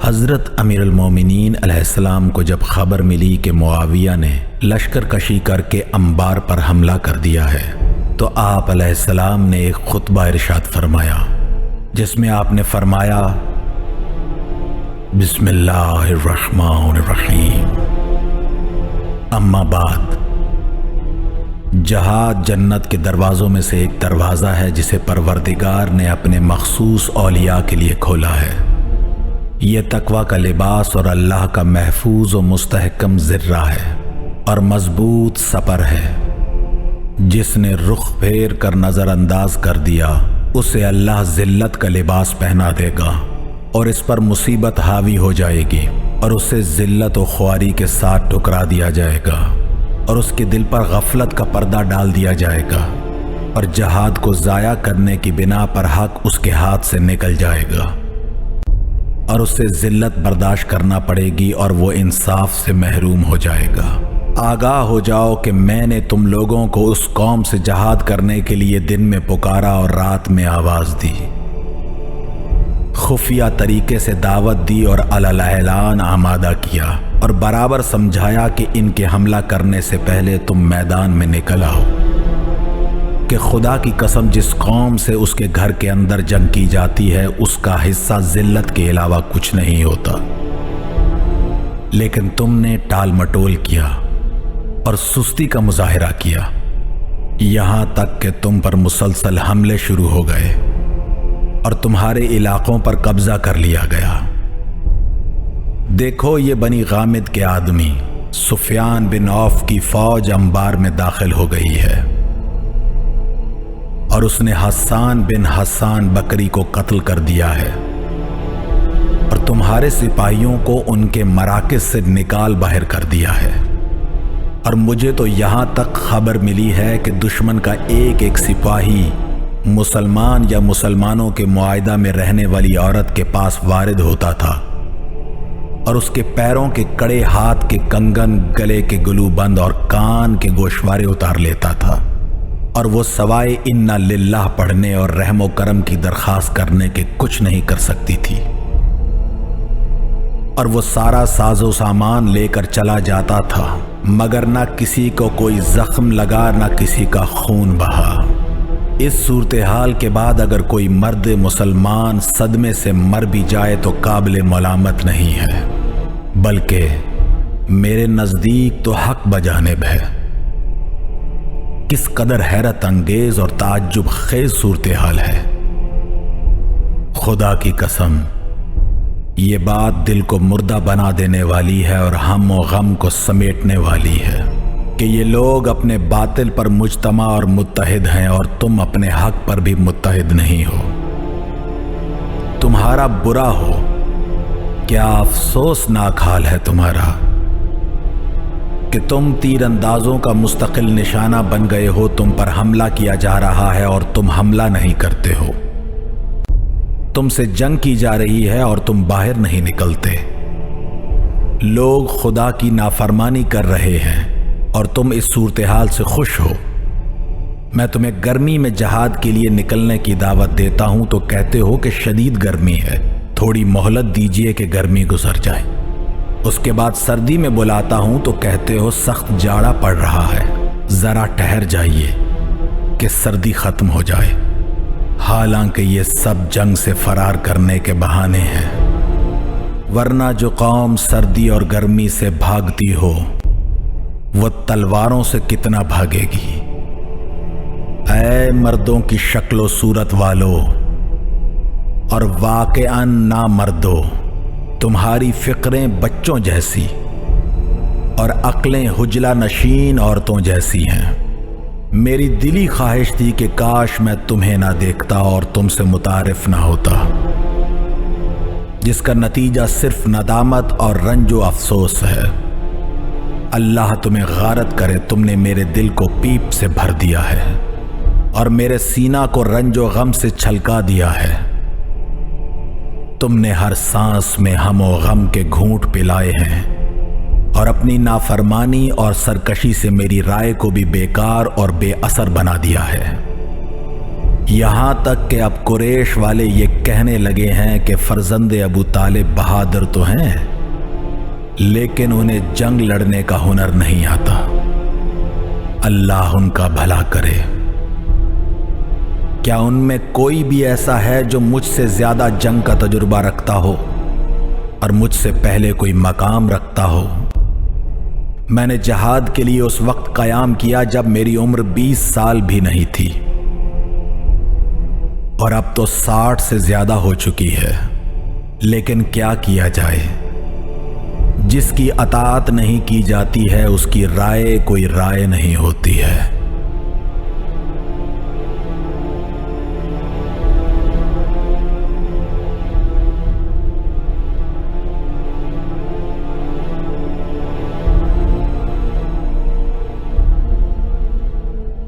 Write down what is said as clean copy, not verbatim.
حضرت امیر المومنین علیہ السلام کو جب خبر ملی کہ معاویہ نے لشکر کشی کر کے انبار پر حملہ کر دیا ہے تو آپ علیہ السلام نے ایک خطبہ ارشاد فرمایا جس میں آپ نے فرمایا بسم اللہ الرحمن الرحیم اما بعد، جہاد جنت کے دروازوں میں سے ایک دروازہ ہے جسے پروردگار نے اپنے مخصوص اولیاء کے لیے کھولا ہے۔ یہ تقوی کا لباس اور اللہ کا محفوظ و مستحکم ذرہ ہے اور مضبوط سپر ہے۔ جس نے رخ پھیر کر نظر انداز کر دیا اسے اللہ ذلت کا لباس پہنا دے گا اور اس پر مصیبت حاوی ہو جائے گی اور اسے ذلت و خواری کے ساتھ ٹھکرا دیا جائے گا اور اس کے دل پر غفلت کا پردہ ڈال دیا جائے گا اور جہاد کو ضائع کرنے کی بنا پر حق اس کے ہاتھ سے نکل جائے گا اور اسے ذلت برداشت کرنا پڑے گی اور وہ انصاف سے محروم ہو جائے گا۔ آگاہ ہو جاؤ کہ میں نے تم لوگوں کو اس قوم سے جہاد کرنے کے لیے دن میں پکارا اور رات میں آواز دی، خفیہ طریقے سے دعوت دی اور علی اعلان آمادہ کیا اور برابر سمجھایا کہ ان کے حملہ کرنے سے پہلے تم میدان میں نکل آؤ کہ خدا کی قسم جس قوم سے اس کے گھر کے اندر جنگ کی جاتی ہے اس کا حصہ ذلت کے علاوہ کچھ نہیں ہوتا، لیکن تم نے ٹال مٹول کیا اور سستی کا مظاہرہ کیا، یہاں تک کہ تم پر مسلسل حملے شروع ہو گئے اور تمہارے علاقوں پر قبضہ کر لیا گیا۔ دیکھو یہ بنی غامد کے آدمی سفیان بن عوف کی فوج انبار میں داخل ہو گئی ہے اور اس نے حسان بن حسان بکری کو قتل کر دیا ہے اور تمہارے سپاہیوں کو ان کے مراکز سے نکال باہر کر دیا ہے، اور مجھے تو یہاں تک خبر ملی ہے کہ دشمن کا ایک ایک سپاہی مسلمان یا مسلمانوں کے معاہدہ میں رہنے والی عورت کے پاس وارد ہوتا تھا اور اس کے پیروں کے کڑے، ہاتھ کے کنگن، گلے کے گلو بند اور کان کے گوشوارے اتار لیتا تھا، اور وہ سوائے انا للہ پڑھنے اور رحم و کرم کی درخواست کرنے کے کچھ نہیں کر سکتی تھی، اور وہ سارا ساز و سامان لے کر چلا جاتا تھا مگر نہ کسی کو کوئی زخم لگا نہ کسی کا خون بہا۔ اس صورتحال کے بعد اگر کوئی مرد مسلمان صدمے سے مر بھی جائے تو قابل ملامت نہیں ہے، بلکہ میرے نزدیک تو حق بجانب ہے۔ کس قدر حیرت انگیز اور تعجب خیز صورتحال ہے! خدا کی قسم یہ بات دل کو مردہ بنا دینے والی ہے اور ہم و غم کو سمیٹنے والی ہے کہ یہ لوگ اپنے باطل پر مجتمع اور متحد ہیں اور تم اپنے حق پر بھی متحد نہیں ہو۔ تمہارا برا ہو، کیا افسوسناک حال ہے تمہارا کہ تم تیر اندازوں کا مستقل نشانہ بن گئے ہو، تم پر حملہ کیا جا رہا ہے اور تم حملہ نہیں کرتے ہو، تم سے جنگ کی جا رہی ہے اور تم باہر نہیں نکلتے، لوگ خدا کی نافرمانی کر رہے ہیں اور تم اس صورتحال سے خوش ہو۔ میں تمہیں گرمی میں جہاد کے لیے نکلنے کی دعوت دیتا ہوں تو کہتے ہو کہ شدید گرمی ہے، تھوڑی مہلت دیجیے کہ گرمی گزر جائے۔ اس کے بعد سردی میں بلاتا ہوں تو کہتے ہو سخت جاڑا پڑ رہا ہے، ذرا ٹھہر جائیے کہ سردی ختم ہو جائے، حالانکہ یہ سب جنگ سے فرار کرنے کے بہانے ہیں، ورنہ جو قوم سردی اور گرمی سے بھاگتی ہو وہ تلواروں سے کتنا بھاگے گی۔ اے مردوں کی شکل و صورت والو اور واقعاً نامردو، تمہاری فکریں بچوں جیسی اور عقلیں حجلہ نشین عورتوں جیسی ہیں۔ میری دلی خواہش تھی کہ کاش میں تمہیں نہ دیکھتا اور تم سے متعارف نہ ہوتا، جس کا نتیجہ صرف ندامت اور رنج و افسوس ہے۔ اللہ تمہیں غارت کرے، تم نے میرے دل کو پیپ سے بھر دیا ہے اور میرے سینہ کو رنج و غم سے چھلکا دیا ہے۔ تم نے ہر سانس میں ہم و غم کے گھونٹ پلائے ہیں اور اپنی نافرمانی اور سرکشی سے میری رائے کو بھی بیکار اور بے اثر بنا دیا ہے۔ یہاں تک کہ اب قریش والے یہ کہنے لگے ہیں کہ فرزند ابو طالب بہادر تو ہیں لیکن انہیں جنگ لڑنے کا ہنر نہیں آتا۔ اللہ ان کا بھلا کرے۔ کیا ان میں کوئی بھی ایسا ہے جو مجھ سے زیادہ جنگ کا تجربہ رکھتا ہو اور مجھ سے پہلے کوئی مقام رکھتا ہو؟ میں نے جہاد کے لیے اس وقت قیام کیا جب میری عمر 20 سال بھی نہیں تھی، اور اب تو 60 سے زیادہ ہو چکی ہے۔ لیکن کیا کیا جائے، جس کی اطاعت نہیں کی جاتی ہے اس کی رائے کوئی رائے نہیں ہوتی ہے۔